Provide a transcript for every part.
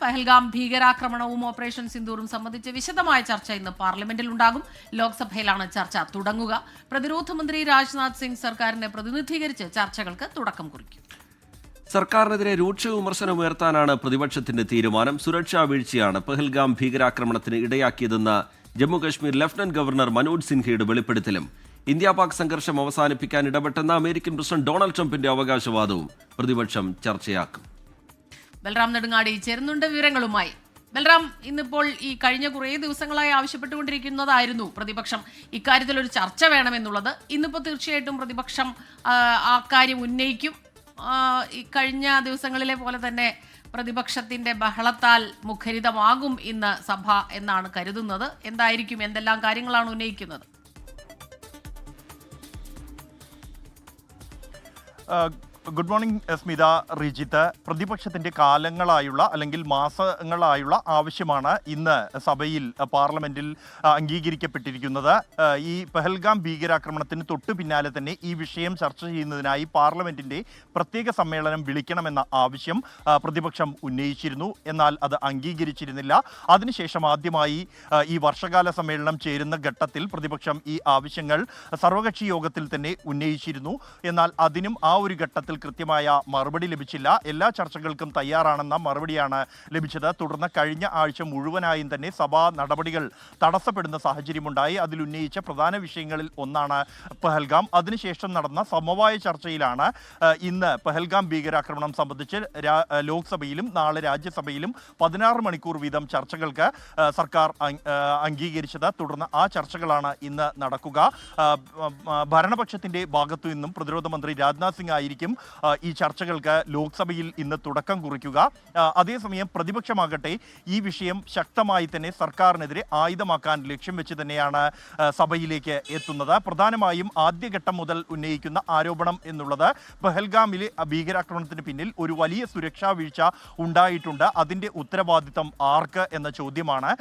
Pahalgam ഭീകരാക്രമണവും operation സിന്ദൂറും സംബന്ധിച്ച് വിശദമായ ചർച്ച ഇന്ന് പാർലമെന്റിൽ ഉണ്ടാകും. ലോക്സഭയിലാണ് ചർച്ച തുടങ്ങുക. പ്രതിരോധ മന്ത്രി രാജ്നാഥ് സിംഗ് സർക്കാരിനെ പ്രതിനിധീകരിച്ച് ചർച്ചകൾക്ക് തുടക്കം കുറിക്കും. സർക്കാരിനെതിരെ രൂക്ഷ വിമർശനം ഉയർത്താനാണ് പ്രതിപക്ഷത്തിന്റെ തീരുമാനം. സുരക്ഷാ വീഴ്ചയാണ് പഹൽഗാം ഭീകരാക്രമണത്തിന് ഇടയാക്കിയതെന്ന Jammu Kashmir lieutenant governor Manoj സിൻഹയുടെ വെളിപ്പെടുത്തലും India Pak സംഘർഷം അവസാനിപ്പിക്കാൻ ഇടപെട്ടെന്ന അമേരിക്കൻ പ്രസിഡന്റ് ഡൊണാൾഡ് ട്രംപിന്റെ അവകാശവാദവും പ്രതിപക്ഷം ചർച്ചയാക്കും. ബൽറാം നെടുങ്ങാടി ചേരുന്നുണ്ട് വിവരങ്ങളുമായി. ബൽറാം, ഇന്നിപ്പോൾ ഈ കഴിഞ്ഞ കുറേ ദിവസങ്ങളായി ആവശ്യപ്പെട്ടുകൊണ്ടിരിക്കുന്നതായിരുന്നു പ്രതിപക്ഷം ഇക്കാര്യത്തിൽ ഒരു ചർച്ച വേണമെന്നുള്ളത്. ഇന്നിപ്പോൾ തീർച്ചയായിട്ടും പ്രതിപക്ഷം ആ കാര്യം ഉന്നയിക്കും. ഈ കഴിഞ്ഞ ദിവസങ്ങളിലെ പോലെ തന്നെ പ്രതിപക്ഷത്തിന്റെ ബഹളത്താൽ മുഖരിതമാകും ഇന്ന് സഭ എന്നാണ് കരുതുന്നത്. എന്തായിരിക്കും, എന്തെല്ലാം കാര്യങ്ങളാണ് ഉന്നയിക്കുന്നത്? Good morning Smitha, Rijith. പ്രതിപക്ഷത്തിൻ്റെ കാലങ്ങളായുള്ള അല്ലെങ്കിൽ മാസങ്ങളായുള്ള ആവശ്യമാണ് ഇന്ന് സഭയിൽ പാർലമെൻറ്റിൽ അംഗീകരിക്കപ്പെട്ടിരിക്കുന്നത്. ഈ പഹൽഗാം ഭീകരാക്രമണത്തിന് തൊട്ടു പിന്നാലെ തന്നെ ഈ വിഷയം ചർച്ച ചെയ്യുന്നതിനായി പാർലമെൻറ്റിൻ്റെ പ്രത്യേക സമ്മേളനം വിളിക്കണമെന്ന ആവശ്യം പ്രതിപക്ഷം ഉന്നയിച്ചിരുന്നു. എന്നാൽ അത് അംഗീകരിച്ചിരുന്നില്ല. അതിനുശേഷം ആദ്യമായി ഈ വർഷകാല സമ്മേളനം ചേരുന്ന ഘട്ടത്തിൽ പ്രതിപക്ഷം ഈ ആവശ്യങ്ങൾ സർവകക്ഷി യോഗത്തിൽ തന്നെ ഉന്നയിച്ചിരുന്നു. എന്നാൽ അതിനും ആ ഒരു ഘട്ടത്തിൽ കൃത്യമായ മറുപടി ലഭിച്ചില്ല. എല്ലാ ചർച്ചകൾക്കും തയ്യാറാണെന്ന മറുപടിയാണ് ലഭിച്ചത്. തുടർന്ന് കഴിഞ്ഞ ആഴ്ച മുഴുവനായും തന്നെ സഭാ നടപടികൾ തടസ്സപ്പെടുന്ന സാഹചര്യമുണ്ടായി. അതിൽ ഉന്നയിച്ച പ്രധാന വിഷയങ്ങളിൽ ഒന്നാണ് പഹൽഗാം. അതിനുശേഷം നടന്ന സമവായ ചർച്ചയിലാണ് ഇന്ന് പഹൽഗാം ഭീകരാക്രമണം സംബന്ധിച്ച് ലോക്സഭയിലും നാളെ രാജ്യസഭയിലും 16 മണിക്കൂർ വീതം ചർച്ചകൾക്ക് സർക്കാർ അംഗീകരിച്ചത്. തുടർന്ന് ആ ചർച്ചകളാണ് ഇന്ന് നടക്കുക. ഭരണപക്ഷത്തിന്റെ ഭാഗത്തു നിന്നും പ്രതിരോധ മന്ത്രി രാജ്നാഥ് സിംഗ് ആയിരിക്കും ഈ ചർച്ചകൾക്ക് ലോക്സഭയിൽ ഇന്ന് തുടക്കം കുറിക്കുക. അതേസമയം പ്രതിപക്ഷമാകട്ടെ ഈ വിഷയം ശക്തമായി തന്നെ സർക്കാരിനെതിരെ ആയുധമാക്കാൻ ലക്ഷ്യം വെച്ച് തന്നെയാണ് സഭയിലേക്ക് എത്തുന്നത്. പ്രധാനമായും ആദ്യഘട്ടം മുതൽ ഉന്നയിക്കുന്ന ആരോപണം എന്നുള്ളത് പഹൽഗാമിലെ ഭീകരാക്രമണത്തിന് പിന്നിൽ ഒരു വലിയ സുരക്ഷാ വീഴ്ച ഉണ്ടായിട്ടുണ്ട്. അതിൻ്റെ ഉത്തരവാദിത്തം ആർക്ക് എന്ന ചോദ്യമാണ്.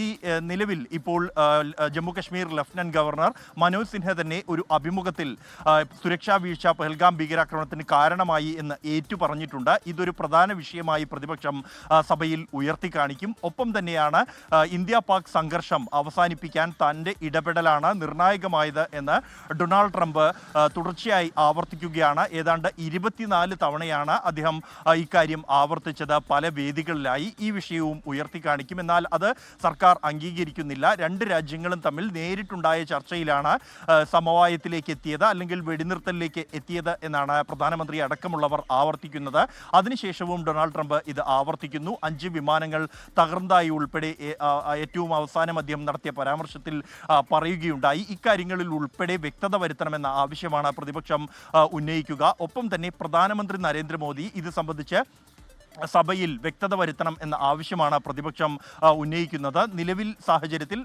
ഈ നിലവിൽ ഇപ്പോൾ ജമ്മു കശ്മീർ ലഫ്റ്റനന്റ് ഗവർണർ മനോജ് സിൻഹ തന്നെ ഒരു അഭിമുഖത്തിൽ സുരക്ഷാ വീഴ്ച പഹൽഗാം ഭീകരാക്രമണത്തിന് കാരണമായി എന്ന് ഏറ്റു പറഞ്ഞിട്ടുണ്ട്. ഇതൊരു പ്രധാന വിഷയമായി പ്രതിപക്ഷം സഭയിൽ ഉയർത്തി കാണിക്കും. ഒപ്പം തന്നെയാണ് ഇന്ത്യ പാക് സംഘർഷം അവസാനിപ്പിക്കാൻ തൻ്റെ ഇടപെടലാണ് നിർണായകമായത് എന്ന് ഡൊണാൾഡ് ട്രംപ് തുടർച്ചയായി ആവർത്തിക്കുകയാണ്. ഏതാണ്ട് 24 തവണയാണ് അദ്ദേഹം ഇക്കാര്യം ആവർത്തിച്ചത് പല വേദികളിലായി. ഈ വിഷയവും ഉയർത്തി കാണിക്കും. എന്നാൽ അത് സർക്കാർ അംഗീകരിക്കുന്നില്ല. രണ്ട് രാജ്യങ്ങളും തമ്മിൽ നേരിട്ടുണ്ടായ ചർച്ചയിലാണ് സമവായത്തിലേക്ക് എത്തിയത്, അല്ലെങ്കിൽ വെടിനിർത്തലിലേക്ക് എത്തിയത് എന്നാണ് പ്രധാനമന്ത്രി അടക്കമുള്ളവർ ആവർത്തിക്കുന്നത്. അതിനുശേഷവും ഡൊണാൾഡ് ട്രംപ് ഇത് ആവർത്തിക്കുന്നു. 5 വിമാനങ്ങൾ തകർന്നതായി ഉൾപ്പെടെ ഏറ്റവും അവസാനം അദ്ദേഹം നടത്തിയ പരാമർശത്തിൽ പറയുകയുണ്ടായി. ഇക്കാര്യങ്ങളിൽ ഉൾപ്പെടെ വ്യക്തത വരുത്തണമെന്ന ആവശ്യമാണ് പ്രതിപക്ഷം ഉന്നയിക്കുക. ഒപ്പം തന്നെ പ്രധാനമന്ത്രി നരേന്ദ്രമോദി ഇത് സംബന്ധിച്ച് സഭയിൽ വ്യക്തത വരുത്തണം എന്ന ആവശ്യമാണ് പ്രതിപക്ഷം ഉന്നയിക്കുന്നത്. നിലവിൽ സാഹചര്യത്തിൽ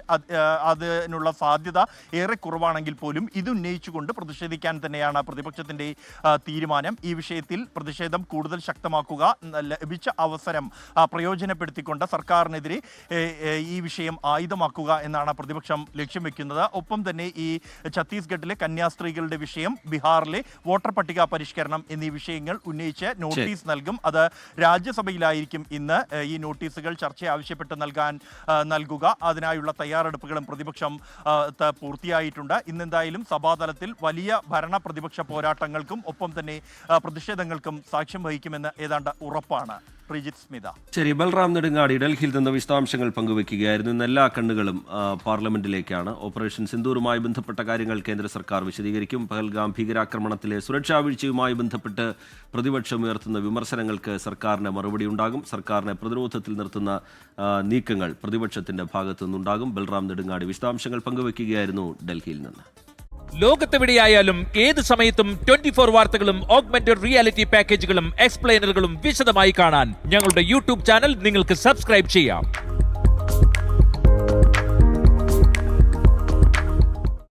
അതിനുള്ള സാധ്യത ഏറെ കുറവാണെങ്കിൽ പോലും ഇത് ഉന്നയിച്ചുകൊണ്ട് പ്രതിഷേധിക്കാൻ തന്നെയാണ് പ്രതിപക്ഷത്തിൻ്റെ തീരുമാനം. ഈ വിഷയത്തിൽ പ്രതിഷേധം കൂടുതൽ ശക്തമാക്കുക, ലഭിച്ച അവസരം പ്രയോജനപ്പെടുത്തിക്കൊണ്ട് സർക്കാരിനെതിരെ ഈ വിഷയം ആയുധമാക്കുക എന്നാണ് പ്രതിപക്ഷം ലക്ഷ്യം വെക്കുന്നത്. ഒപ്പം തന്നെ ഈ ഛത്തീസ്ഗഡിലെ കന്യാസ്ത്രീകളുടെ വിഷയം, ബീഹാറിലെ വോട്ടർ പട്ടിക പരിഷ്കരണം എന്നീ വിഷയങ്ങൾ ഉന്നയിച്ച് നോട്ടീസ് നൽകും. അത് രാജ്യസഭയിലായിരിക്കും ഇന്ന് ഈ നോട്ടീസുകൾ ചർച്ച ആവശ്യപ്പെട്ട് നൽകുക. അതിനായുള്ള തയ്യാറെടുപ്പുകളും പ്രതിപക്ഷം പൂർത്തിയായിട്ടുണ്ട്. ഇന്നെന്തായാലും സഭാതലത്തിൽ വലിയ ഭരണ പ്രതിപക്ഷ പോരാട്ടങ്ങൾക്കും ഒപ്പം തന്നെ പ്രതിഷേധങ്ങൾക്കും സാക്ഷ്യം വഹിക്കുമെന്ന് ഏതാണ്ട് ഉറപ്പാണ്. സ്മിത. ശരി, ബൽറാം നെടുങ്ങാടി ഡൽഹിയിൽ നിന്ന് വിശദാംശങ്ങൾ പങ്കുവയ്ക്കുകയായിരുന്നു. ഇന്ന് എല്ലാ കണ്ണുകളും പാർലമെന്റിലേക്കാണ്. ഓപ്പറേഷൻ സിന്ദൂറുമായി ബന്ധപ്പെട്ട കാര്യങ്ങൾ കേന്ദ്ര സർക്കാർ വിശദീകരിക്കും. പഹൽഗാം ഭീകരാക്രമണത്തിലെ സുരക്ഷാ വീഴ്ചയുമായി ബന്ധപ്പെട്ട് പ്രതിപക്ഷം ഉയർത്തുന്ന വിമർശനങ്ങൾക്ക് സർക്കാരിന് മറുപടി ഉണ്ടാകും. സർക്കാരിനെ പ്രതിരോധത്തിൽ നിർത്തുന്ന നീക്കങ്ങൾ പ്രതിപക്ഷത്തിന്റെ ഭാഗത്തു നിന്നുണ്ടാകും. ബൽറാം നെടുങ്ങാടി വിശദാംശങ്ങൾ പങ്കുവയ്ക്കുകയായിരുന്നു ഡൽഹിയിൽ നിന്ന്. ലോകത്തെവിടെയായാലും ഏത് സമയത്തും 24 വാർത്തകളും ഓഗ്മെന്റഡ് റിയാലിറ്റി പാക്കേജുകളും എക്സ്പ്ലെയിനറുകളും വിശദമായി കാണാൻ ഞങ്ങളുടെ യൂട്യൂബ് ചാനൽ നിങ്ങൾക്ക് സബ്സ്ക്രൈബ് ചെയ്യാം.